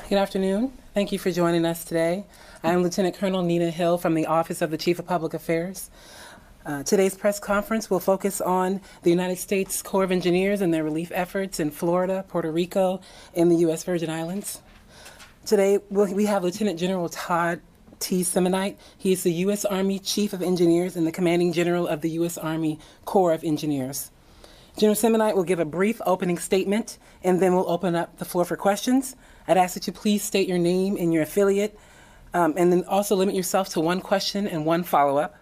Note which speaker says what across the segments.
Speaker 1: Good afternoon. Thank you for joining us today. I am Lieutenant Colonel Nina Hill from the Office of the Chief of Public Affairs. Today's press conference will focus on the United States Corps of Engineers and their relief efforts in Florida, Puerto Rico, and the U.S. Virgin Islands. Today we have Lieutenant General Todd Semonite. He is the U.S. Army Chief of Engineers and the Commanding General of the U.S. Army Corps of Engineers. General Semonite will give a brief opening statement, and then we'll open up the floor for questions. I'd ask that you please state your name and your affiliate, and then also limit yourself to one question and one follow-up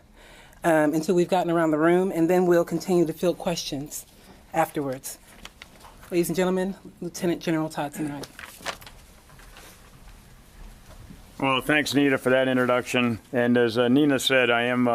Speaker 1: until we've gotten around the room, and then we'll continue to field questions afterwards. Ladies and gentlemen, Lieutenant General Todd Semonite.
Speaker 2: Well, thanks, Nina, for that introduction. And as Nina said, I am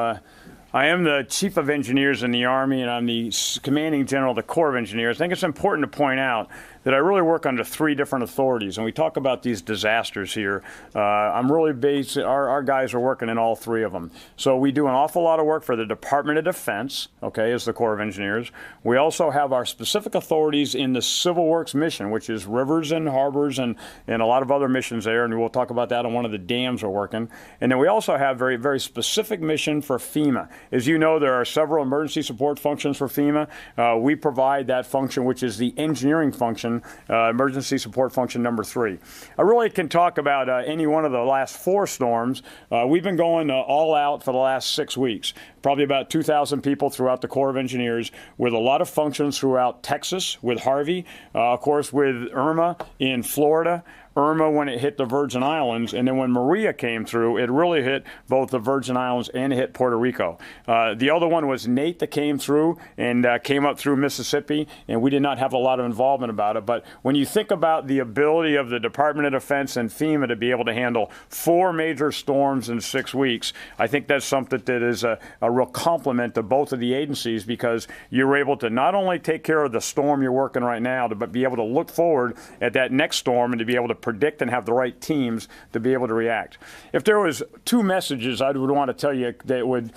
Speaker 2: the Chief of Engineers in the Army, and I'm the Commanding General of the Corps of Engineers. I think it's important to point out that I really work under three different authorities, and we talk about these disasters here. I'm really based, our guys are working in all three of them. So we do an awful lot of work for the Department of Defense, okay, as the Corps of Engineers. We also have our specific authorities in the Civil Works mission, which is rivers and harbors and a lot of other missions there, and we'll talk about that on one of the dams we're working. And then we also have very, very specific mission for FEMA. As you know, there are several emergency support functions for FEMA. We provide that function, which is the engineering function, emergency support function number 3. I really can talk about any one of the last 4 storms. We've been going all out for the last 6 weeks. Probably about 2,000 people throughout the Corps of Engineers, with a lot of functions throughout Texas with Harvey, of course with Irma in Florida, Irma when it hit the Virgin Islands, and then when Maria came through, it really hit both the Virgin Islands and it hit Puerto Rico. The other one was Nate that came through and came up through Mississippi, and we did not have a lot of involvement about it. But when you think about the ability of the Department of Defense and FEMA to be able to handle 4 major storms in 6 weeks, I think that's something that is a real compliment to both of the agencies, because you're able to not only take care of the storm you're working right now, but be able to look forward at that next storm and to be able to predict and have the right teams to be able to react. If there was 2 messages I would want to tell you that would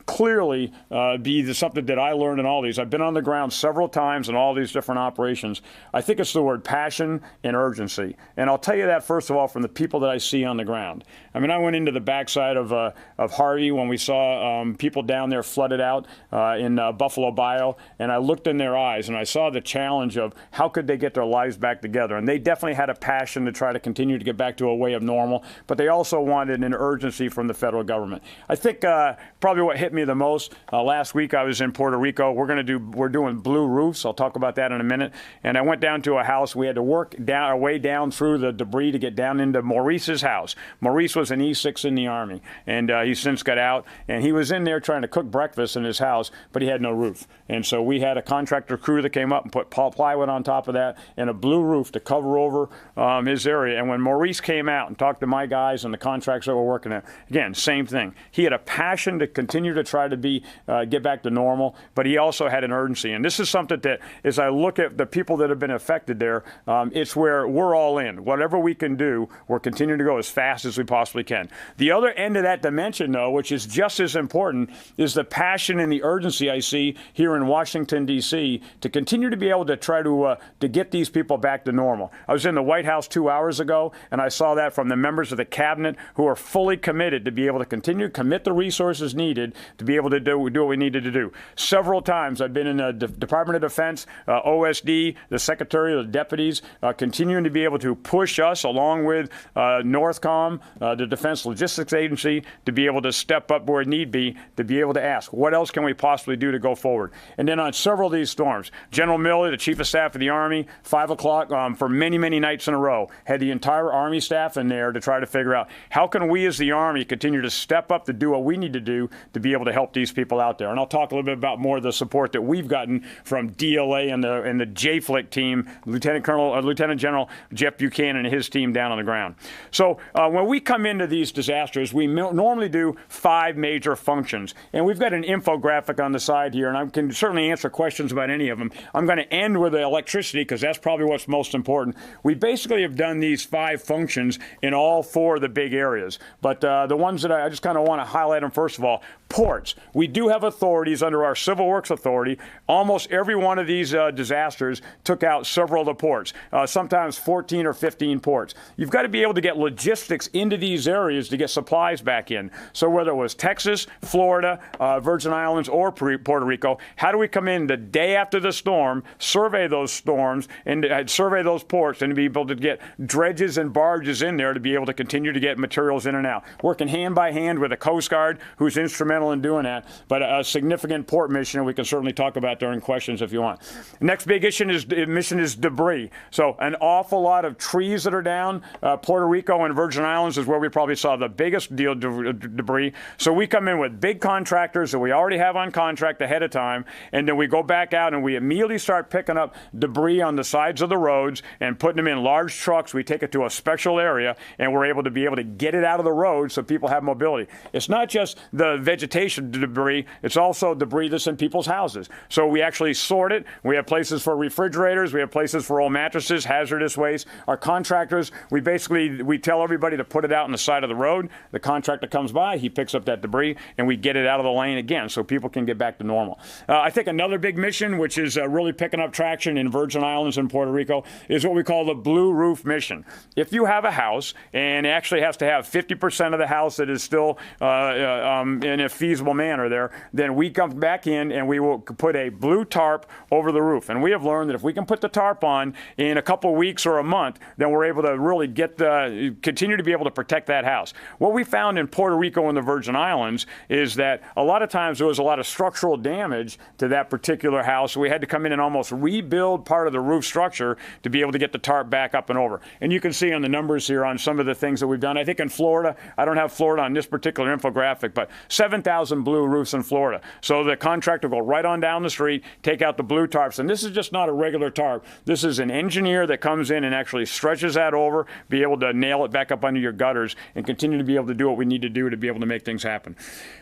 Speaker 2: clearly be something that I learned in all these. I've been on the ground several times in all these different operations. I think it's the word passion and urgency. And I'll tell you that, first of all, from the people that I see on the ground. I mean, I went into the backside of Harvey when we saw people down there flooded out in Buffalo Bio, and I looked in their eyes and I saw the challenge of how could they get their lives back together. And they definitely had a passion to try to continue to get back to a way of normal, but they also wanted an urgency from the federal government. I think probably what hit me the most, last week I was in Puerto Rico. We're doing blue roofs. I'll talk about that in a minute. And I went down to a house. We had to work our way down through the debris to get down into Maurice's house. Maurice was an E6 in the Army, and he since got out, and he was in there trying to cook breakfast in his house, but he had no roof. And so we had a contractor crew that came up and put plywood on top of that and a blue roof to cover over his area. And when Maurice came out and talked to my guys and the contracts that were working at, again, same thing. He had a passion to continue to try to get back to normal, but he also had an urgency. And this is something that, as I look at the people that have been affected there, it's where we're all in. Whatever we can do, we're continuing to go as fast as we possibly can. The other end of that dimension, though, which is just as important, is the passion and the urgency I see here in Washington, D.C., to continue to be able to try to get these people back to normal. I was in the White House 2 hours ago, and I saw that from the members of the cabinet who are fully committed to be able to continue to commit the resources needed to be able to do what we needed to do. Several times I've been in the Department of Defense, OSD, the Secretary, the deputies, continuing to be able to push us along with NORTHCOM, the Defense Logistics Agency, to be able to step up where need be, to be able to ask, what else can we possibly do to go forward? And then on several of these storms, General Milley, the Chief of Staff of the Army, 5 o'clock for many, many nights in a row, had the entire Army staff in there to try to figure out how can we as the Army continue to step up to do what we need to do to be able to help these people out there. And I'll talk a little bit about more of the support that we've gotten from DLA and the JFLIC team, Lieutenant General Jeff Buchanan and his team down on the ground. So when we come into these disasters, we normally do 5 major functions. And we've got an infographic on the side here, and I can certainly answer questions about any of them. I'm going to end with the electricity because that's probably what's most important. We basically have done these 5 functions in all 4 of the big areas. But the ones that I just kind of want to highlight them, first of all, ports. We do have authorities under our Civil Works Authority. Almost every one of these disasters took out several of the ports, sometimes 14 or 15 ports. You've got to be able to get logistics into these areas to get supplies back in. So whether it was Texas, Florida, Virgin Islands, or Puerto Rico, how do we come in the day after the storm, survey those storms, and survey those ports, and be able to get dredges and barges in there to be able to continue to get materials in and out. Working hand by hand with the Coast Guard, who's instrumental in doing that, but a significant port mission we can certainly talk about during questions if you want. Next big mission is debris. So an awful lot of trees that are down. Puerto Rico and Virgin Islands is where we probably saw the biggest deal of debris. So we come in with big contractors that we already have on contract ahead of time, and then we go back out and we immediately start picking up debris on the sides of the roads and putting them in large trucks. We take it to a special area, and we're able to get it out of the road so people have mobility. It's not just the vegetation debris, it's also debris that's in people's houses. So we actually sort it. We have places for refrigerators, we have places for old mattresses, hazardous waste. Our contractors, we tell everybody to put it out on the side of the road. The contractor comes by, he picks up that debris, and we get it out of the lane again so people can get back to normal. I think another big mission, which is really picking up traction in Virgin Islands and Puerto Rico, is what we call the Blue Roof Mission. If you have a house, and it actually has to have 50% of the house that is still in a feasible manner there, then we come back in and we will put a blue tarp over the roof. And we have learned that if we can put the tarp on in a couple weeks or a month, then we're able to really continue to be able to protect that house. What we found in Puerto Rico and the Virgin Islands is that a lot of times there was a lot of structural damage to that particular house. So we had to come in and almost rebuild part of the roof structure to be able to get the tarp back up and over. And you can see on the numbers here on some of the things that we've done. I think in Florida, I don't have Florida on this particular infographic, but 7,000 blue roofs in Florida. So the contractor will go right on down the street, take out the blue tarps. And this is just not a regular tarp. This is an engineer that comes in and actually stretches that over, be able to nail it back up under your gutters, and continue to be able to do what we need to do to be able to make things happen.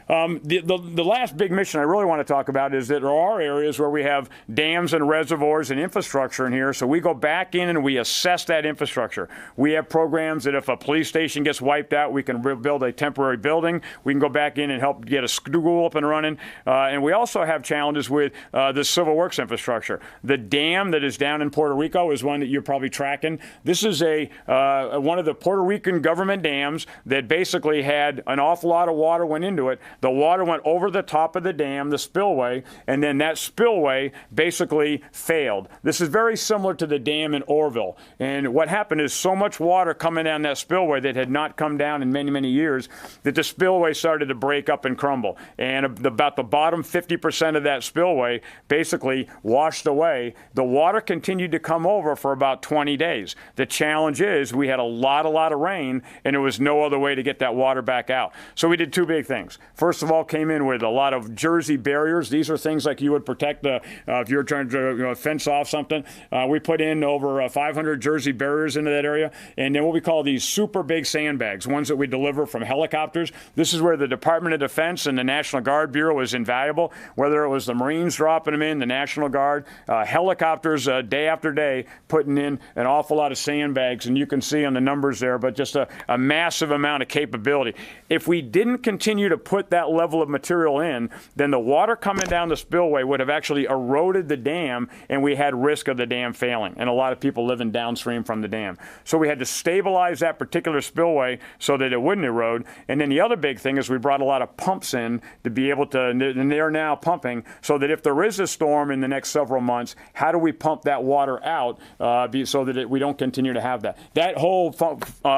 Speaker 2: The last big mission I really want to talk about is that there are areas where we have dams and reservoirs and infrastructure in here. So we go back in and we assess that infrastructure. We have programs that if a police station gets wiped out, we can build a temporary building. We can go back in and help get a school up and running. And we also have challenges with the civil works infrastructure. The dam that is down in Puerto Rico is one that you're probably tracking. This is one of the Puerto Rican government dams that basically had an awful lot of water went into it. The water went over the top of the dam, the spillway, and then that spillway basically failed. This is very similar to the dam in Orville. And what happened is so much water coming down that spillway that had not come down in many, many years that the spillway started to break up and crumble. And about the bottom 50% of that spillway basically washed away. The water continued to come over for about 20 days. The challenge is we had a lot of rain, and there was no other way to get that water back out. So we did 2 big things. First of all, came in with a lot of Jersey barriers. These are things like you would protect if you're trying to fence off something. We put in over 500 Jersey barriers into that area, and then what we call these super big sandbags, ones that we deliver from helicopters. This is where the Department of Defense and the National Guard Bureau is invaluable, whether it was the Marines dropping them in, the National Guard, helicopters day after day putting in an awful lot of sandbags, and you can see on the numbers there, but just a massive amount of capability. If we didn't continue to put that level of material in, then the water coming down the spillway would have actually eroded the dam, and we had risk of the dam failing, and a lot of people living downstream from the dam. So we had to stabilize that particular spillway so that it wouldn't erode. And then the other big thing is we brought a lot of pumps in to be able to, and they're now pumping, so that if there is a storm in the next several months, how do we pump that water out so that we don't continue to have that? That whole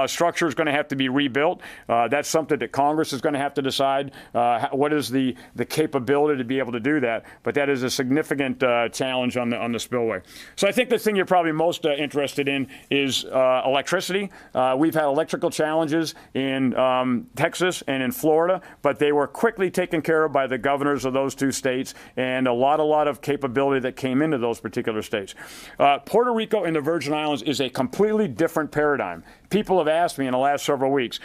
Speaker 2: structure is going to have to be rebuilt. That's something that Congress is going to have to decide what is the capability to be able to do that. But that is a significant challenge on the spillway. So I think the thing you're probably most interested in is electricity. We've had electrical challenges in Texas and in Florida, but they were quickly taken care of by the governors of those 2 states, and a lot of capability that came into those particular states. Puerto Rico and the Virgin Islands is a completely different paradigm. People have asked me in the last several weeks,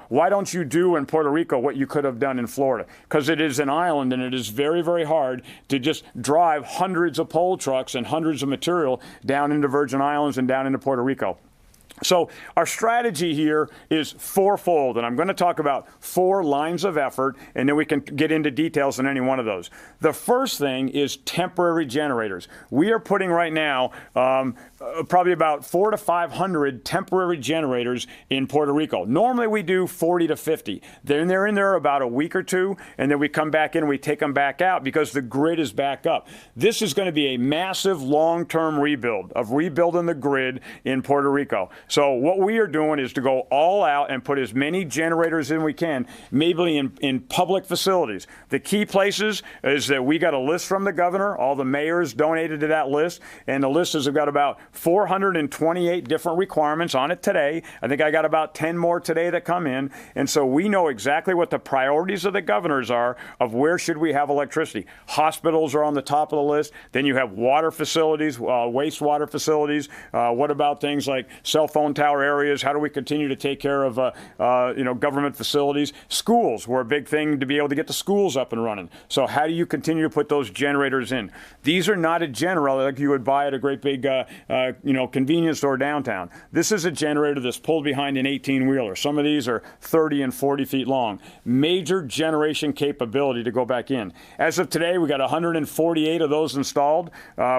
Speaker 2: why don't you do in Puerto Rico what you could have done in Florida? Because it is an island, and it is very, very hard to just drive hundreds of pole trucks and hundreds of material down into Virgin Islands and down into Puerto Rico. So our strategy here is fourfold, and I'm going to talk about 4 lines of effort, and then we can get into details on any one of those. The first thing is temporary generators. We are putting right now probably about 400 to 500 temporary generators in Puerto Rico. Normally we do 40 to 50. Then they're in there about a week or two, and then we come back in and we take them back out because the grid is back up. This is going to be a massive long-term rebuild of rebuilding the grid in Puerto Rico. So what we are doing is to go all out and put as many generators in we can, maybe in public facilities. The key places is that we got a list from the governor. All the mayors donated to that list, and the list has got about 428 different requirements on it today. I think I got about 10 more today that come in, and so we know exactly what the priorities of the governors are of where should we have electricity. Hospitals are on the top of the list. Then you have water facilities, wastewater facilities. What about things like cell phone tower areas? How do we continue to take care of government facilities? Schools were a big thing to be able to get the schools up and running. So how do you continue to put those generators in? These are not a generator like you would buy at a great big convenience store downtown. This is a generator that's pulled behind an 18-wheeler. Some of these are 30 and 40 feet long. Major generation capability to go back in. As of today, we got 148 of those installed.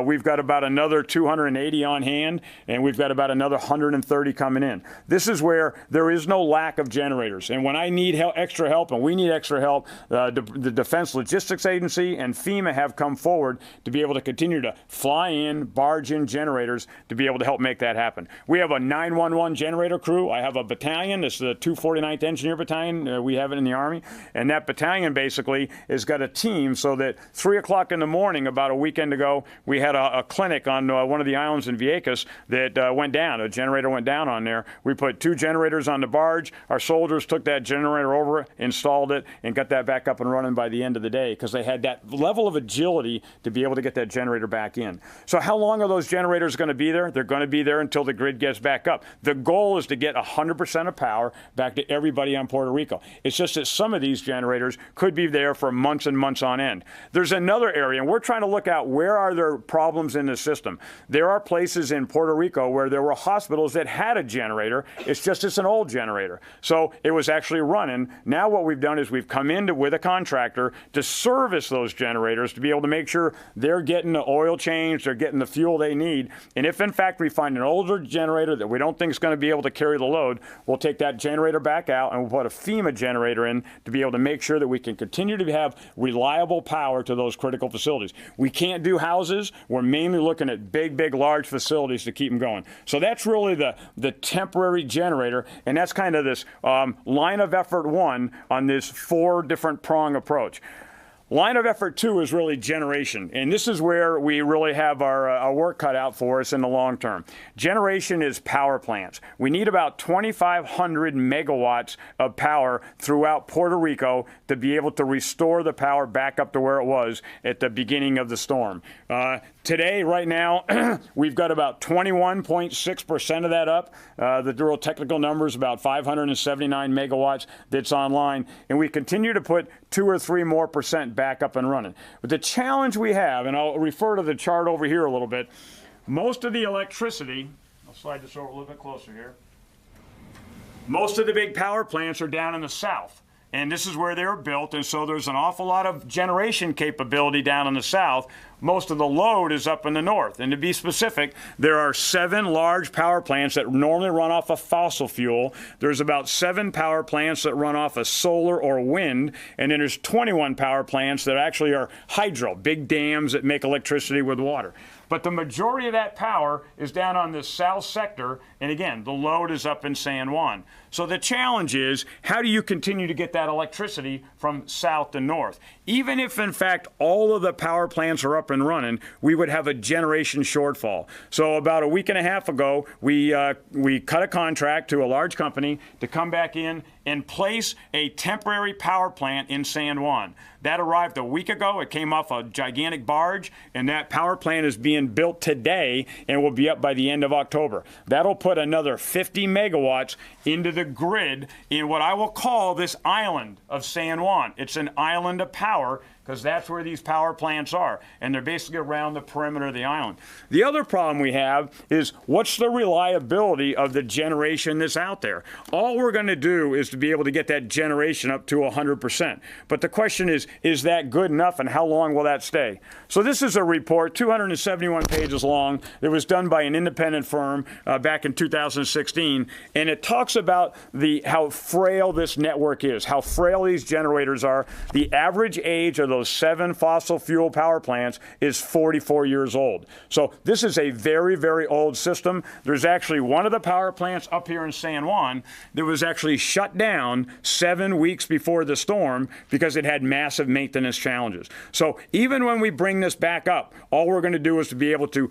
Speaker 2: We've got about another 280 on hand, and we've got about another 130 coming in. This is where there is no lack of generators. And when I need extra help, and we need extra help, the Defense Logistics Agency and FEMA have come forward to be able to continue to fly in, barge in generators to be able to help make that happen. We have a 911 generator crew. I have a battalion. This is the 249th Engineer Battalion. We have it in the Army. And that battalion basically has got a team so that 3 o'clock in the morning, about a weekend ago, we had a clinic on one of the islands in Vieques that went down. A generator went down on there. We put 2 generators on the barge. Our soldiers took that generator over, installed it, and got that back up and running by the end of the day because they had that level of agility to be able to get that generator back in. So how long are those generators going to be there? They're going to be there until the grid gets back up. The goal is to get 100% of power back to everybody on Puerto Rico. It's just that some of these generators could be there for months and months on end. There's another area, and we're trying to look at where are there problems in the system. There are places in Puerto Rico where there were hospitals that had a generator. It's an old generator. So it was actually running. Now what we've done is we've come in with a contractor to service those generators to be able to make sure they're getting the oil change, they're getting the fuel they need. And if in fact we find an older generator that we don't think is going to be able to carry the load, we'll take that generator back out and we'll put a FEMA generator in to be able to make sure that we can continue to have reliable power to those critical facilities. We can't do houses. We're mainly looking at big, large facilities to keep them going. So that's really the temporary generator, and that's kind of this line of effort 1 on this 4 different prong approach. Line of effort 2 is really generation, and this is where we really have our work cut out for us in the long term. Generation is power plants. We need about 2,500 megawatts of power throughout Puerto Rico to be able to restore the power back up to where it was at the beginning of the storm. Today, right now, we've got about 21.6% of that up. The real technical number is about 579 megawatts that's online, and we continue to put 2 or 3 more percent back up and running. But the challenge we have, and I'll refer to the chart over here a little bit, most of the electricity, I'll slide this over a little bit closer here, most of the big power plants are down in the south. And this is where they were built, and so there's an awful lot of generation capability down in the south. Most of the load is up in the north. And to be specific, there are 7 large power plants that normally run off of fossil fuel. There's about 7 power plants that run off of solar or wind, and then there's 21 power plants that actually are hydro, big dams that make electricity with water. But the majority of that power is down on this south sector, and again, the load is up in San Juan. So the challenge is, how do you continue to get that electricity from south to north? Even if, in fact, all of the power plants are up and running, we would have a generation shortfall. So about a week and a half ago, we cut a contract to a large company to come back in and place a temporary power plant in San Juan. That arrived a week ago. It came off a gigantic barge, and that power plant is being built today and will be up by the end of October. That'll put another 50 megawatts into the grid in what I will call this island of San Juan. It's an island of power because that's where these power plants are, and they're basically around the perimeter of the island. The other problem we have is what's the reliability of the generation that's out there? All we're going to do is to be able to get that generation up to 100%. But the question is that good enough, and how long will that stay? So this is a report, 271 pages long. It was done by an independent firm back in 2016, and it talks about how frail this network is, how frail these generators are. The average age of those 7 fossil fuel power plants is 44 years old. So this is a very, very old system. There's actually one of the power plants up here in San Juan that was actually shut down 7 weeks before the storm because it had massive maintenance challenges. So even when we bring this back up, all we're going to do is to be able to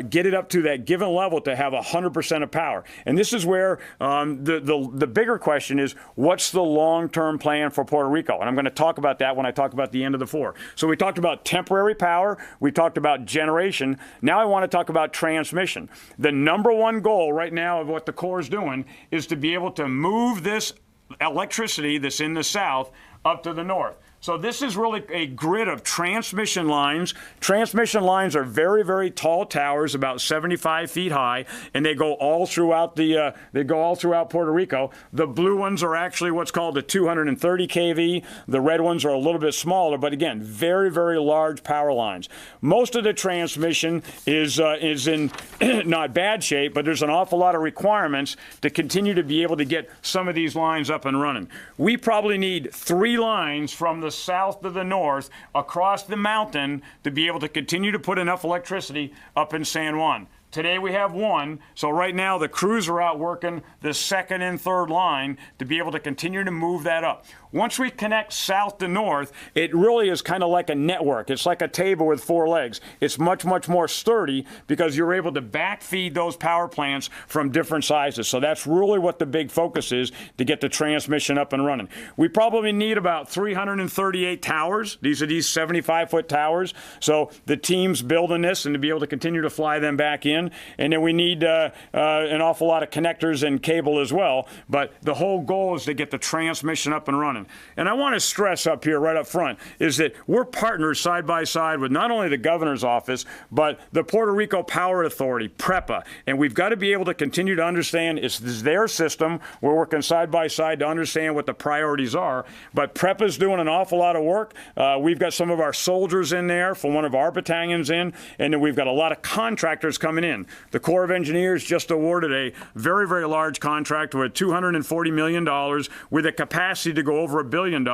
Speaker 2: get it up to that given level to have 100% of power. And this is where the bigger question is, what's the long-term plan for Puerto Rico? And I'm going to talk about that when I talk about the end of the 4. So we talked about temporary power. We talked about generation. Now I want to talk about transmission. The number one goal right now of what the Corps is doing is to be able to move this electricity that's in the south up to the north. So this is really a grid of transmission lines. Transmission lines are very, very tall towers, about 75 feet high, and they go all throughout Puerto Rico. The blue ones are actually what's called the 230 kV. The red ones are a little bit smaller, but again, very, very large power lines. Most of the transmission is in not bad shape, but there's an awful lot of requirements to continue to be able to get some of these lines up and running. We probably need 3 lines from the south to the north across the mountain to be able to continue to put enough electricity up in San Juan. Today we have 1, so right now the crews are out working the 2nd and 3rd line to be able to continue to move that up. Once we connect south to north, it really is kind of like a network. It's like a table with 4 legs. It's much, much more sturdy because you're able to backfeed those power plants from different sizes. So that's really what the big focus is, to get the transmission up and running. We probably need about 338 towers. These are these 75-foot towers. So the team's building this, and to be able to continue to fly them back in. And then we need an awful lot of connectors and cable as well. But the whole goal is to get the transmission up and running. And I want to stress up here right up front is that we're partners side by side with not only the governor's office, but the Puerto Rico Power Authority, PREPA. And we've got to be able to continue to understand it's their system. We're working side by side to understand what the priorities are. But PREPA's doing an awful lot of work. We've got some of our soldiers in there from one of our battalions in, and then we've got a lot of contractors coming in. The Corps of Engineers just awarded a very, very large contract with $240 million with a capacity to go over $1 billion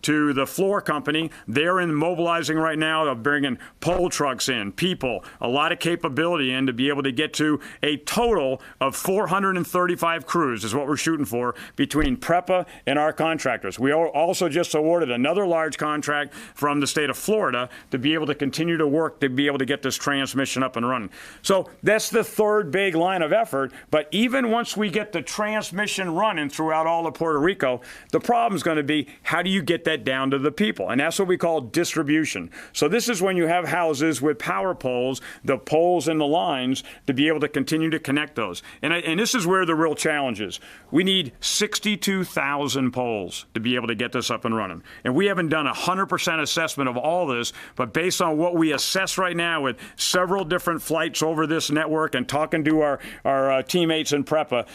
Speaker 2: to the Floor Company. They're mobilizing right now. They're bringing pole trucks in, people, a lot of capability in to be able to get to a total of 435 crews is what we're shooting for between PREPA and our contractors. We also just awarded another large contract from the state of Florida to be able to continue to work to be able to get this transmission up and running. So that's the 3rd big line of effort. But even once we get the transmission running throughout all of Puerto Rico, the problem is going to be, how do you get that down to the people? And that's what we call distribution. So this is when you have houses with power poles, the poles and the lines, to be able to continue to connect those. And this is where the real challenge is. We need 62,000 poles to be able to get this up and running. And we haven't done a 100% assessment of all this, but based on what we assess right now with several different flights over this network and talking to our teammates in PREPA,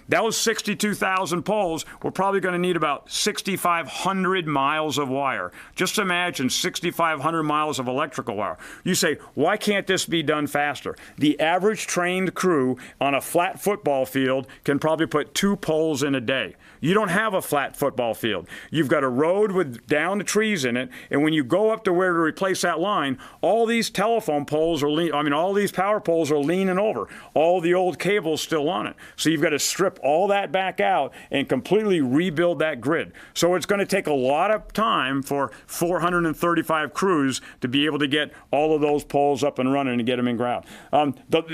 Speaker 2: that was 62,000 poles. We're probably going to need about 6,500 miles of wire. Just imagine 6,500 miles of electrical wire. You say, why can't this be done faster? The average trained crew on a flat football field can probably put 2 poles in a day. You don't have a flat football field. You've got a road with down trees in it, and when you go up to where to replace that line, all these telephone poles are all these power poles are leaning over. All the old cables still on it. So you've got to strip all that back out and completely rebuild that grid. So it's going to take a lot of time for 435 crews to be able to get all of those poles up and running and get them in ground.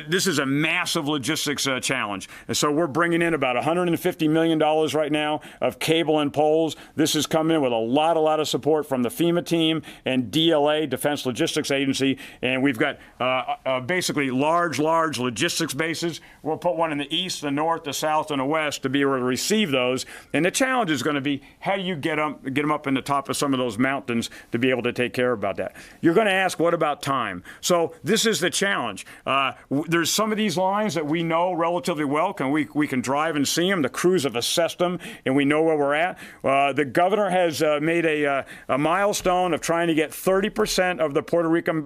Speaker 2: This is a massive logistics challenge. And so we're bringing in about $150 million right now of cable and poles. This is coming in with a lot of support from the FEMA team and DLA, Defense Logistics Agency. And we've got basically large logistics bases. We'll put one in the east, the north, the south, and the west to be able to receive those. And the challenge is going to be, how do you get them up in the top of some of those mountains to be able to take care about that? You're going to ask, what about time? So this is the challenge. There's some of these lines that we know relatively well. We can drive and see them. The crews have assessed them, and we know where we're at. The governor has made a milestone of trying to get 30% of the Puerto Rican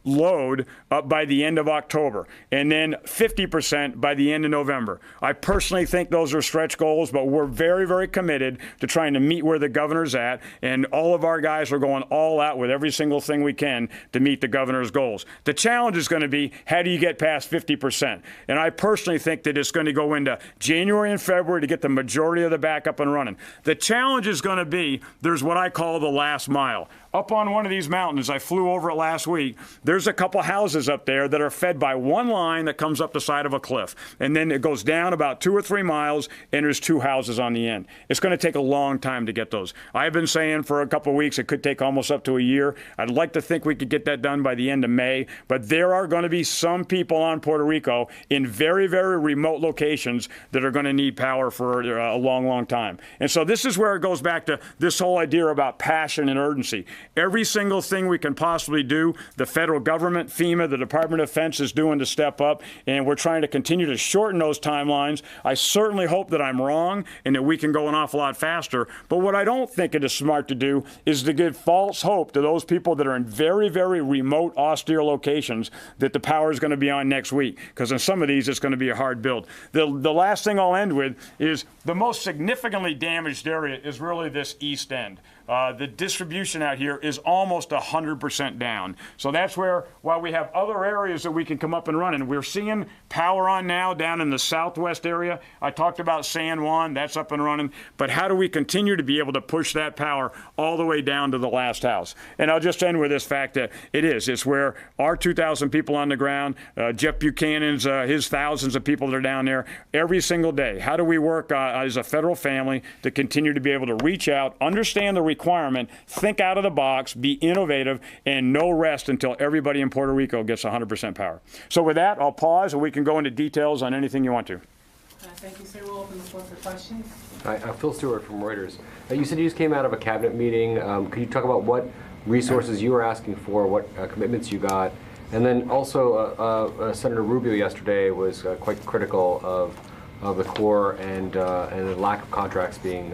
Speaker 2: load up by the end of October, and then 50% by the end of November. I personally think those are stretch goals, but we're very, very committed to trying to meet where the governor's at, and all of our guys are going all out with every single thing we can to meet the governor's goals. The challenge is going to be, how do you get past 50%? And I personally think that it's going to go into January and February to get the majority of the back up and running. The challenge is going to be, there's what I call the last mile. Up on one of these mountains, I flew over it last week, there's a couple houses up there that are fed by one line that comes up the side of a cliff. And then it goes down about 2 or 3 miles, and there's 2 houses on the end. It's going to take a long time to get those. I've been saying for a couple of weeks it could take almost up to a year. I'd like to think we could get that done by the end of May, but there are going to be some people on Puerto Rico in very, very remote locations that are going to need power for a long, long time. And so this is where it goes back to this whole idea about passion and urgency. Every single thing we can possibly do, the federal government, FEMA, the Department of Defense is doing to step up, and we're trying to continue to shorten those timelines. I certainly hope that I'm wrong and that we can go an awful lot faster. But what I don't think it is smart to do is to give false hope to those people that are in very, very remote, austere locations that the power is going to be on next week. Because in some of these, it's going to be a hard build. The last thing I'll end with is the most significantly damaged area is really this east end. The distribution out here is almost 100% down. So that's where, while we have other areas that we can come up and run, and we're seeing power on now down in the southwest area. I talked about San Juan, that's up and running. But how do we continue to be able to push that power all the way down to the last house? And I'll just end with this fact that it's where our 2,000 people on the ground, Jeff Buchanan's, his thousands of people that are down there every single day. How do we work as a federal family to continue to be able to reach out, understand the requirement, think out of the box, be innovative, and no rest until everybody in Puerto Rico gets 100% power. So with that, I'll pause and we can go into details on anything you want to.
Speaker 1: Thank you, sir. We'll open the floor for questions.
Speaker 3: Hi, Phil Stewart from Reuters. You said you just came out of a cabinet meeting. Could you talk about what resources you were asking for, what commitments you got? And then also, Senator Rubio yesterday was quite critical of the Corps and the lack of contracts being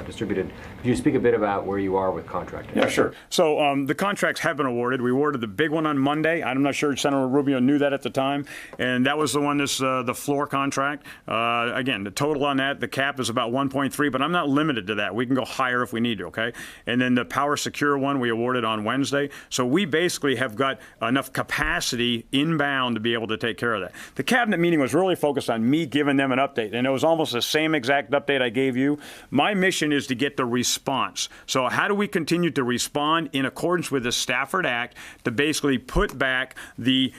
Speaker 3: distributed. Could you speak a bit about where you are with contracting?
Speaker 2: Yeah, sure. So the contracts have been awarded. We awarded the big one on Monday. I'm not sure Senator Rubio knew that at the time. And that was the one, the floor contract. Again, the total on that, the cap is about 1.3, but I'm not limited to that. We can go higher if we need to, okay? And then the Power Secure one we awarded on Wednesday. So we basically have got enough capacity inbound to be able to take care of that. The cabinet meeting was really focused on me giving them an update, and it was almost the same exact update I gave you. My mission is to get the response. So how do we continue to respond in accordance with the Stafford Act to basically put back the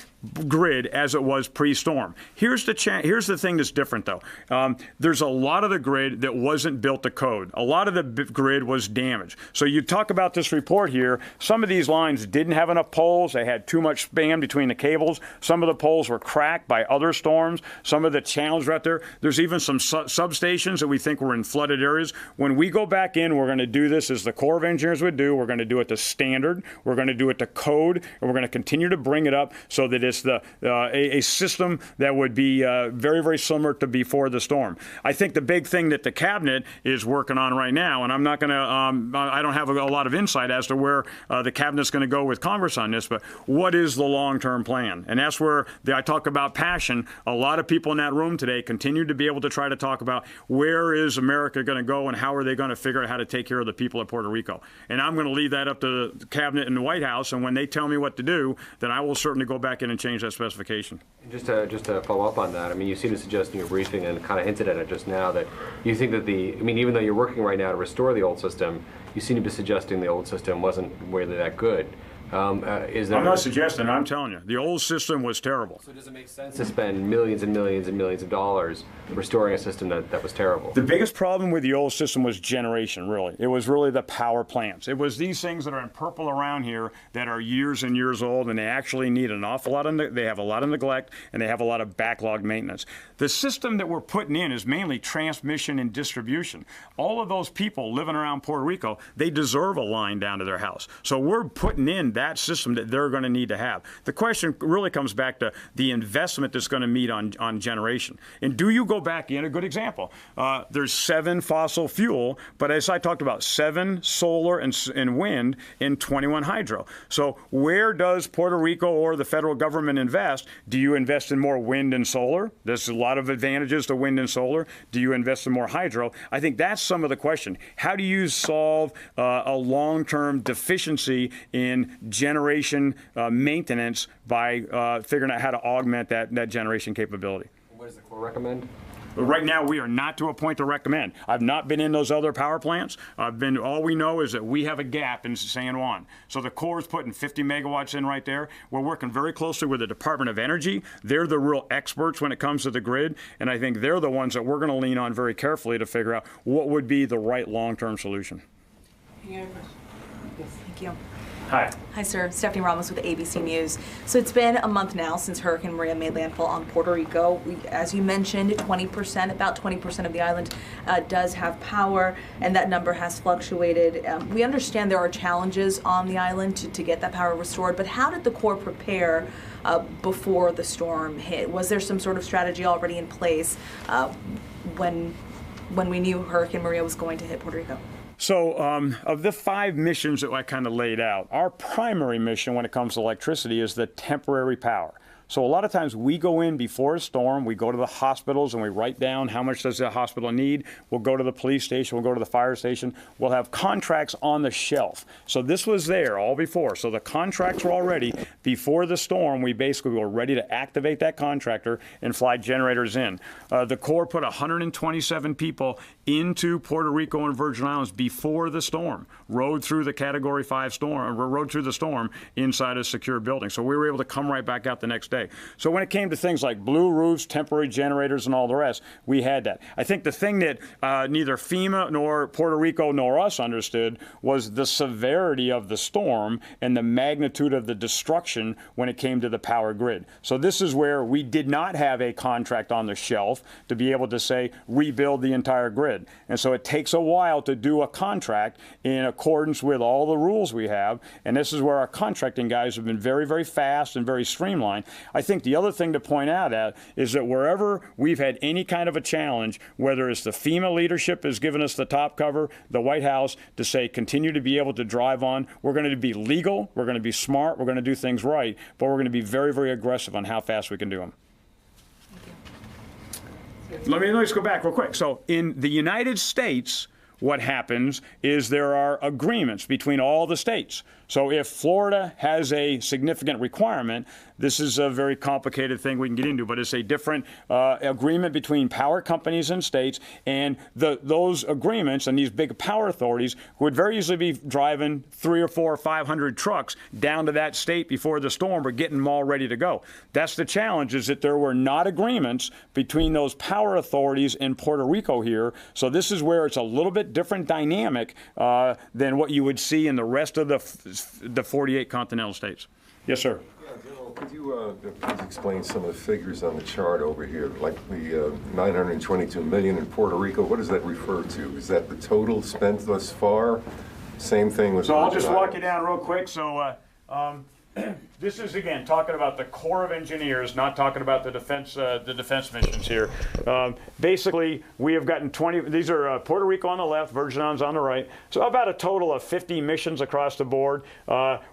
Speaker 2: grid as it was pre-storm? Here's the thing that's different, though. There's a lot of the grid that wasn't built to code. A lot of the grid was damaged. So you talk about this report here. Some of these lines didn't have enough poles. They had too much span between the cables. Some of the poles were cracked by other storms. Some of the channels were out there. There's even some substations that we think were in flooded areas. When we go back in, we're going to do this as the Corps of Engineers would do. We're going to do it to standard. We're going to do it to code, and we're going to continue to bring it up so that it's a system that would be very, very similar to before the storm. I think the big thing that the cabinet is working on right now, and I'm not going to, I don't have a lot of insight as to where the cabinet's going to go with Congress on this, but what is the long-term plan? And that's where I talk about passion. A lot of people in that room today continue to be able to try to talk about where is America going to go and how are they going to figure out how to take care of the people of Puerto Rico. And I'm going to leave that up to the cabinet and the White House, and when they tell me what to do, then I will certainly go back in and change that specification.
Speaker 3: Just to follow up on that, I mean, you seem to suggest in your briefing and kind of hinted at it just now that you think that even though you're working right now to restore the old system, you seem to be suggesting the old system wasn't really that good. Is there?
Speaker 2: I'm not suggesting, I'm telling you. The old system was terrible.
Speaker 3: So does it make sense to spend millions and millions and millions of dollars restoring a system that was terrible?
Speaker 2: The biggest problem with the old system was generation, really. It was really the power plants. It was these things that are in purple around here that are years and years old, and they actually need an awful lot of, they have a lot of neglect, and they have a lot of backlog maintenance. The system that we're putting in is mainly transmission and distribution. All of those people living around Puerto Rico, they deserve a line down to their house. So we're putting in that system that they're going to need to have. The question really comes back to the investment that's going to meet on generation. And do you go back in? A good example. There's 7 fossil fuel, but as I talked about, 7 solar and wind and 21 hydro. So where does Puerto Rico or the federal government invest? Do you invest in more wind and solar? There's a lot of advantages to wind and solar. Do you invest in more hydro? I think that's some of the question. How do you solve a long-term deficiency in generation maintenance by figuring out how to augment that generation capability?
Speaker 3: What does the Corps recommend?
Speaker 2: Right now, we are not to a point to recommend. I've not been in those other power plants. All we know is that we have a gap in San Juan. So the Corps is putting 50 megawatts in right there. We're working very closely with the Department of Energy. They're the real experts when it comes to the grid, and I think they're the ones that we're going to lean on very carefully to figure out what would be the right long-term solution.
Speaker 1: Yes.
Speaker 4: Thank you.
Speaker 2: Hi.
Speaker 4: Hi, sir. Stephanie Ramos with ABC News. So it's been a month now since Hurricane Maria made landfall on Puerto Rico. As you mentioned, about 20% of the island does have power, and that number has fluctuated. We understand there are challenges on the island to get that power restored, but how did the Corps prepare before the storm hit? Was there some sort of strategy already in place when we knew Hurricane Maria was going to hit Puerto Rico?
Speaker 2: So of the 5 missions that I kind of laid out, our primary mission when it comes to electricity is the temporary power. So a lot of times we go in before a storm, we go to the hospitals and we write down how much does the hospital need. We'll go to the police station, we'll go to the fire station. We'll have contracts on the shelf. So this was there all before. So the contracts were already before the storm. We basically were ready to activate that contractor and fly generators in. The Corps put 127 people into Puerto Rico and Virgin Islands before the storm, rode through the Category 5 storm, rode through the storm inside a secure building. So we were able to come right back out the next day. So when it came to things like blue roofs, temporary generators, and all the rest, we had that. I think the thing that neither FEMA nor Puerto Rico nor us understood was the severity of the storm and the magnitude of the destruction when it came to the power grid. So this is where we did not have a contract on the shelf to be able to say rebuild the entire grid. And so it takes a while to do a contract in accordance with all the rules we have. And this is where our contracting guys have been very, very fast and very streamlined. I think the other thing to point out at is that wherever we've had any kind of a challenge, whether it's the FEMA leadership has given us the top cover, the White House to say continue to be able to drive on, we're going to be legal, we're going to be smart, we're going to do things right, but we're going to be very, very aggressive on how fast we can do them. Let me just go back real quick. So in the United States, what happens is there are agreements between all the states. So if Florida has a significant requirement, this is a very complicated thing we can get into, but it's a different agreement between power companies and states, and those agreements and these big power authorities would very easily be driving 300 or 400 or 500 trucks down to that state before the storm or getting them all ready to go. That's the challenge, is that there were not agreements between those power authorities in Puerto Rico here. So this is where it's a little bit different dynamic than what you would see in the rest of the 48 continental states. Yes, sir.
Speaker 5: Yeah, General, could you please explain some of the figures on the chart over here, like the 922 million in Puerto Rico? What does that refer to? Is that the total spent thus far? Same thing with.
Speaker 2: So I'll just walk you down real quick. So this is, again, talking about the Corps of Engineers, not talking about the defense missions here. Basically, we have gotten 20, these are Puerto Rico on the left, Virgin Islands on the right, so about a total of 50 missions across the board.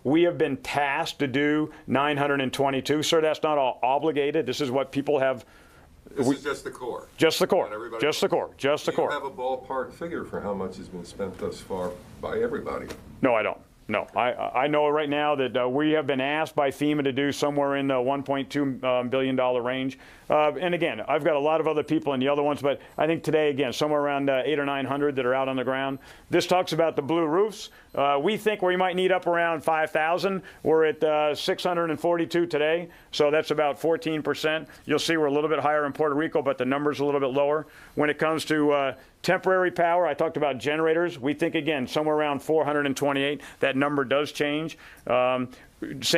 Speaker 2: We have been tasked to do 922. Sir, that's not all obligated. This is what people have.
Speaker 5: This is just the Corps.
Speaker 2: Just the Corps. Just the Corps. Just the Corps.
Speaker 5: Do you have a ballpark figure for how much has been spent thus far by everybody?
Speaker 2: No, I don't. No. I know right now that we have been asked by FEMA to do somewhere in the $1.2 billion range. And again, I've got a lot of other people in the other ones, but I think today, again, somewhere around 800 or 900 that are out on the ground. This talks about the blue roofs. We think we might need up around 5,000. We're at 642 today, so that's about 14%. You'll see we're a little bit higher in Puerto Rico, but the number's a little bit lower. When it comes to temporary power, I talked about generators. We think, again, somewhere around 428. That number does change. We're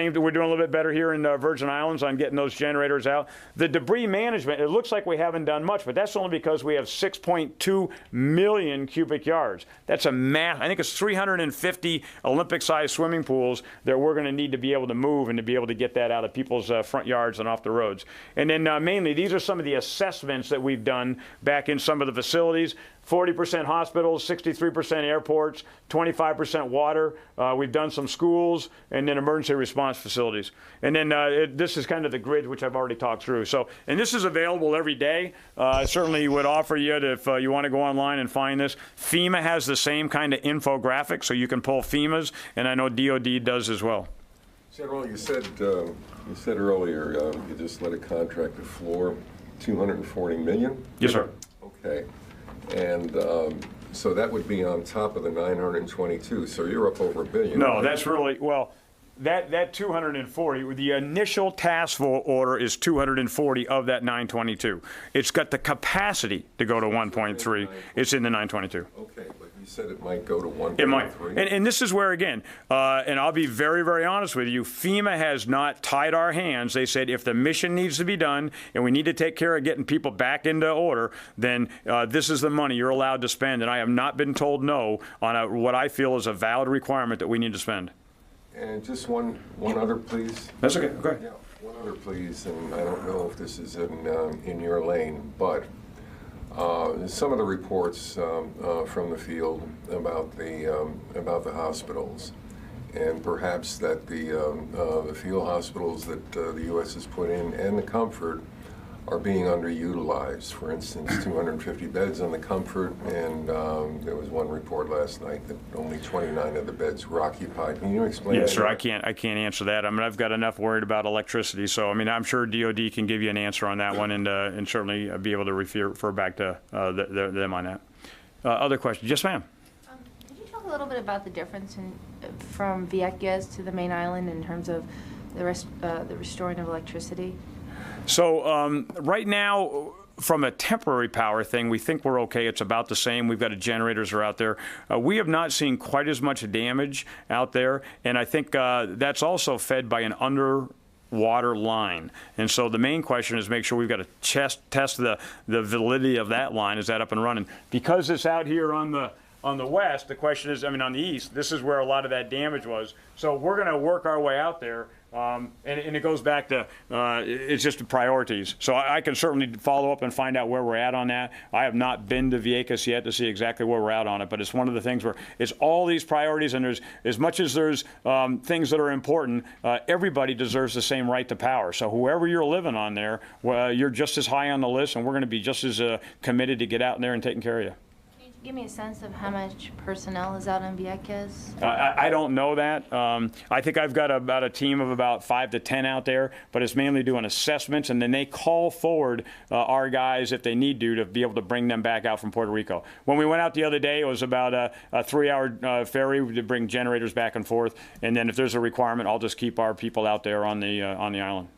Speaker 2: doing a little bit better here in the Virgin Islands on getting those generators out. The debris management, it looks like we haven't done much, but that's only because we have 6.2 million cubic yards. That's a mass. I think it's 350 Olympic-sized swimming pools that we're going to need to be able to move and to be able to get that out of people's front yards and off the roads. And then mainly, these are some of the assessments that we've done back in some of the facilities. 40% hospitals, 63% airports, 25% water. We've done some schools, and then emergency response facilities. And then this is kind of the grid, which I've already talked through. So, and this is available every day. I certainly would offer you that if you want to go online and find this. FEMA has the same kind of infographic, so you can pull FEMA's, and I know DOD does as well.
Speaker 5: General, you said earlier you just let a contractor floor $240 million?
Speaker 2: Yes, sir.
Speaker 5: Okay. And so that would be on top of the 922. So you're up over $1 billion.
Speaker 2: No, that's really, well, that 240, the initial task force order is 240 of that 922. It's got the capacity to go to 1.3. It's in the 922.
Speaker 5: Okay, but you said it might go to 1.3.
Speaker 2: It might. And this is where, again, and I'll be very, very honest with you, FEMA has not tied our hands. They said if the mission needs to be done and we need to take care of getting people back into order, then this is the money you're allowed to spend. And I have not been told no on what I feel is a valid requirement that we need to spend.
Speaker 5: And just one other, please.
Speaker 2: That's okay. Okay.
Speaker 5: Yeah, one other, please. And I don't know if this is in your lane, but some of the reports from the field about the hospitals, and perhaps that the field hospitals that the U.S. has put in and the Comfort are being underutilized. For instance, 250 beds on the Comfort, and there was one report last night that only 29 of the beds were occupied. Can you explain that?
Speaker 2: Yes, sir. I can't answer that. I mean, I've got enough worried about electricity, so I mean, I'm sure DOD can give you an answer on that one, and certainly be able to refer back to them on that. Other questions? Yes, ma'am.
Speaker 6: Could you talk a little bit about the difference from Vieques to the main island in terms of the restoring of electricity?
Speaker 2: So right now, from a temporary power thing, we think we're okay. It's about the same. We've got generators are out there. We have not seen quite as much damage out there, and I think that's also fed by an underwater line. And so the main question is make sure we've got to test the validity of that line. Is that up and running? Because it's out here on the west, the question is, I mean, on the east, this is where a lot of that damage was. So we're going to work our way out there. And it goes back to, it's just the priorities. So I can certainly follow up and find out where we're at on that. I have not been to Vieques yet to see exactly where we're at on it, but it's one of the things where it's all these priorities, and there's, as much as there's things that are important, everybody deserves the same right to power. So whoever you're living on there, you're just as high on the list, and we're going to be just as committed to get out there and taking care of you.
Speaker 6: Give me a sense of how much personnel is out in Vieques?
Speaker 2: I don't know that. I think I've got about a team of about 5 to 10 out there, but it's mainly doing assessments, and then they call forward our guys if they need to be able to bring them back out from Puerto Rico. When we went out the other day, it was about a 3-hour ferry to bring generators back and forth, and then if there's a requirement, I'll just keep our people out there on the island.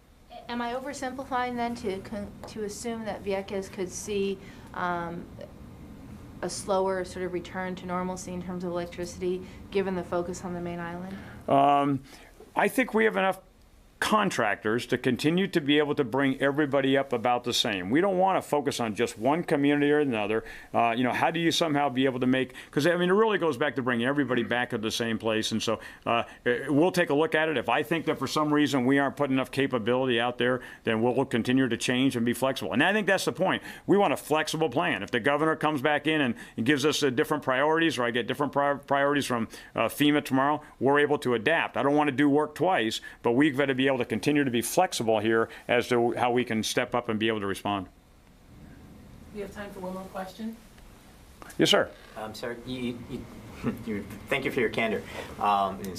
Speaker 6: Am I oversimplifying then to assume that Vieques could see a slower sort of return to normalcy in terms of electricity, given the focus on the main island?
Speaker 2: I think we have enough contractors to continue to be able to bring everybody up about the same. We don't want to focus on just one community or another. How do you somehow be able to make, because I mean, it really goes back to bringing everybody back to the same place. And so we'll take a look at it. If I think that for some reason we aren't putting enough capability out there, then we'll continue to change and be flexible. And I think that's the point. We want a flexible plan. If the governor comes back in and gives us different priorities, or I get different priorities from FEMA tomorrow, we're able to adapt. I don't want to do work twice, but we've got to be able to continue to be flexible here as to how we can step up and be able to respond.
Speaker 1: We have time for one more question.
Speaker 2: Yes, sir.
Speaker 7: Sir, thank you for your candor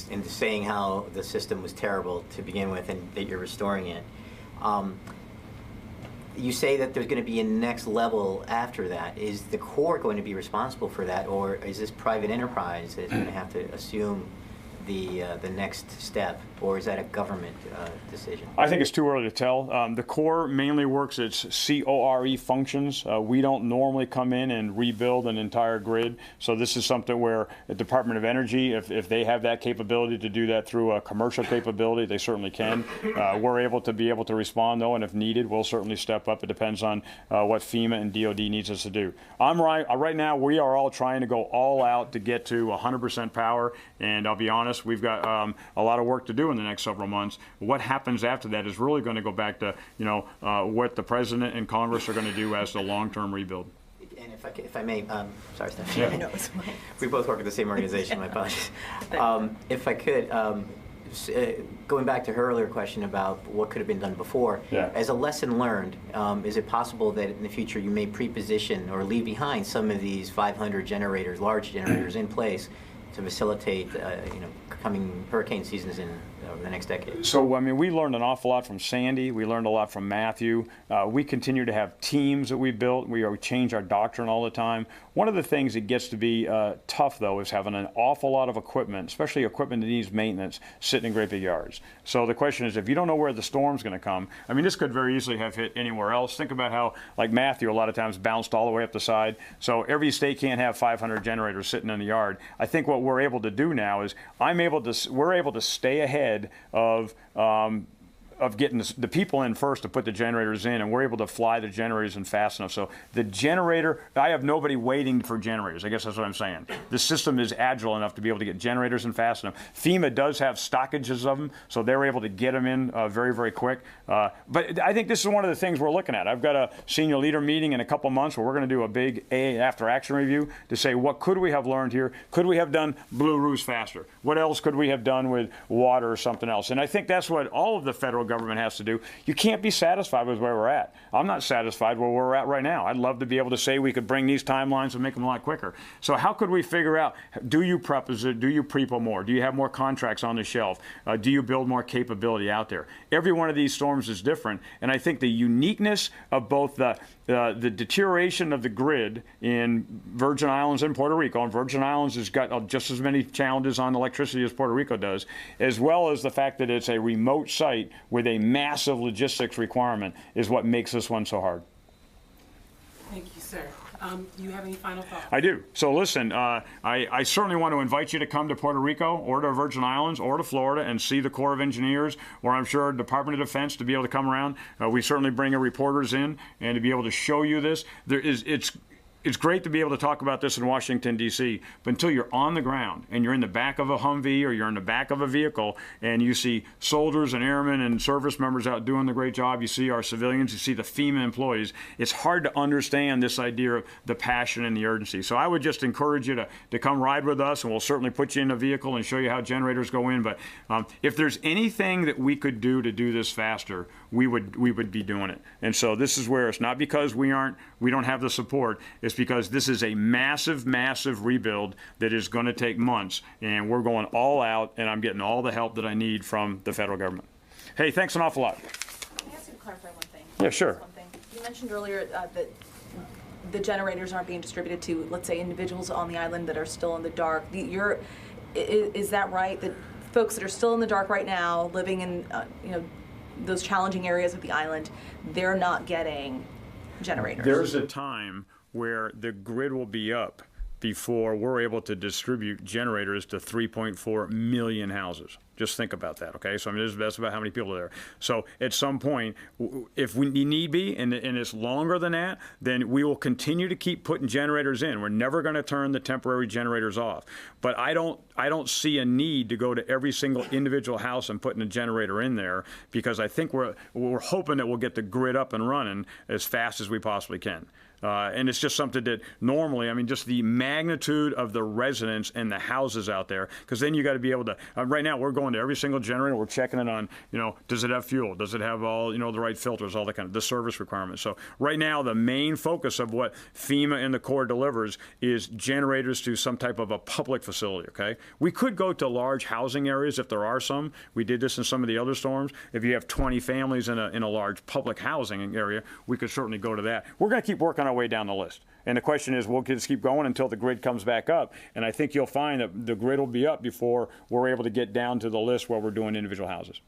Speaker 7: in saying how the system was terrible to begin with and that you're restoring it. You say that there's going to be a next level after that. Is the Corps going to be responsible for that, or is this private enterprise that's going to have to assume the next step, or is that a government decision?
Speaker 2: I think it's too early to tell. The Corps mainly works its CORE functions. We don't normally come in and rebuild an entire grid. So this is something where the Department of Energy, if they have that capability to do that through a commercial capability, they certainly can. We're able to respond, though, and if needed, we'll certainly step up. It depends on what FEMA and DOD needs us to do. Right now, we are all trying to go all out to get to 100% power, and I'll be honest, we've got a lot of work to do in the next several months. What happens after that is really going to go back to what the President and Congress are going to do as the long-term rebuild.
Speaker 7: And if I may, sorry, Steph.
Speaker 2: Yeah.
Speaker 4: I know it's fine.
Speaker 7: We both work at the same organization. My apologies. If I could, going back to her earlier question about what could have been done before,
Speaker 2: yeah.
Speaker 7: As a lesson learned, is it possible that in the future you may pre-position or leave behind some of these 500 generators, large generators, in place to facilitate, coming hurricane seasons in the next decade?
Speaker 2: So, I mean, we learned an awful lot from Sandy. We learned a lot from Matthew. We continue to have teams that we built. We change our doctrine all the time. One of the things that gets to be tough, though, is having an awful lot of equipment, especially equipment that needs maintenance, sitting in great big yards. So the question is, if you don't know where the storm's going to come, I mean, this could very easily have hit anywhere else. Think about how, like Matthew, a lot of times bounced all the way up the side. So every state can't have 500 generators sitting in the yard. I think what we're able to do now is we're able to stay ahead of getting the people in first to put the generators in, and we're able to fly the generators in fast enough. So the generator, I have nobody waiting for generators. I guess that's what I'm saying. The system is agile enough to be able to get generators in fast enough. FEMA does have stockages of them, so they're able to get them in very, very quick. But I think this is one of the things we're looking at. I've got a senior leader meeting in a couple months where we're going to do a big after action review to say, what could we have learned here? Could we have done blue roofs faster? What else could we have done with water or something else? And I think that's what all of the federal government has to do. You can't be satisfied with where we're at. I'm not satisfied where we're at right now. I'd love to be able to say we could bring these timelines and make them a lot quicker. So how could we figure out, do you prepo more? Do you have more contracts on the shelf? Do you build more capability out there? Every one of these storms is different, and I think the uniqueness of both the deterioration of the grid in Virgin Islands and Puerto Rico, and Virgin Islands has got just as many challenges on electricity as Puerto Rico does, as well as the fact that it's a remote site with a massive logistics requirement, is what makes this one so hard.
Speaker 1: Thank you, sir. You have any final thoughts?
Speaker 2: I do. So listen, I certainly want to invite you to come to Puerto Rico or to Virgin Islands or to Florida and see the Corps of Engineers, or I'm sure Department of Defense, to be able to come around. We certainly bring our reporters in and to be able to show you this. It's great to be able to talk about this in Washington, D.C., but until you're on the ground and you're in the back of a Humvee or you're in the back of a vehicle and you see soldiers and airmen and service members out doing the great job, you see our civilians, you see the FEMA employees, it's hard to understand this idea of the passion and the urgency. So I would just encourage you to come ride with us, and we'll certainly put you in a vehicle and show you how generators go in. But if there's anything that we could do to do this faster, we would be doing it. And so this is where it's not because we don't have the support, it's because this is a massive, massive rebuild that is going to take months, and we're going all out, and I'm getting all the help that I need from the federal government. Hey, thanks an awful lot.
Speaker 4: Can I ask you to clarify one thing?
Speaker 2: Yeah, sure.
Speaker 4: One thing. You mentioned earlier that the generators aren't being distributed to, let's say, individuals on the island that are still in the dark. Is that right? That folks that are still in the dark right now, living in those challenging areas of the island, they're not getting generators?
Speaker 2: There's a time where the grid will be up before we're able to distribute generators to 3.4 million houses. Just think about that, okay? So I mean, that's about how many people are there. So at some point, if we need be, and it's longer than that, then we will continue to keep putting generators in. We're never going to turn the temporary generators off. But I don't see a need to go to every single individual house and putting a generator in there, because I think we're hoping that we'll get the grid up and running as fast as we possibly can. And it's just something that normally, I mean, just the magnitude of the residents and the houses out there, because then you got to be able to, right now we're going to every single generator, we're checking it on, does it have fuel? Does it have all, the right filters, all that kind of, the service requirements. So right now, the main focus of what FEMA and the Corps delivers is generators to some type of a public facility, okay? We could go to large housing areas if there are some. We did this in some of the other storms. If you have 20 families in a large public housing area, we could certainly go to that. We're going to keep working our way down the list. And the question is, we'll just keep going until the grid comes back up. And I think you'll find that the grid will be up before we're able to get down to the list where we're doing individual houses.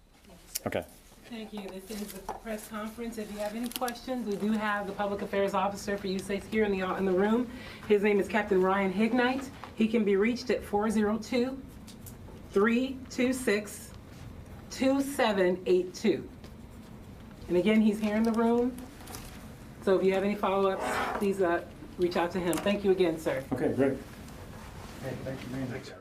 Speaker 2: Okay.
Speaker 1: Thank you. This is the press conference. If you have any questions, we do have the Public Affairs Officer for USACE here in the room. His name is Captain Ryan Hignite. He can be reached at 402-326-2782. And again, he's here in the room. So if you have any follow-ups, please reach out to him. Thank you again, sir.
Speaker 2: Okay, great.
Speaker 5: Hey, thank you, man. Thanks, sir.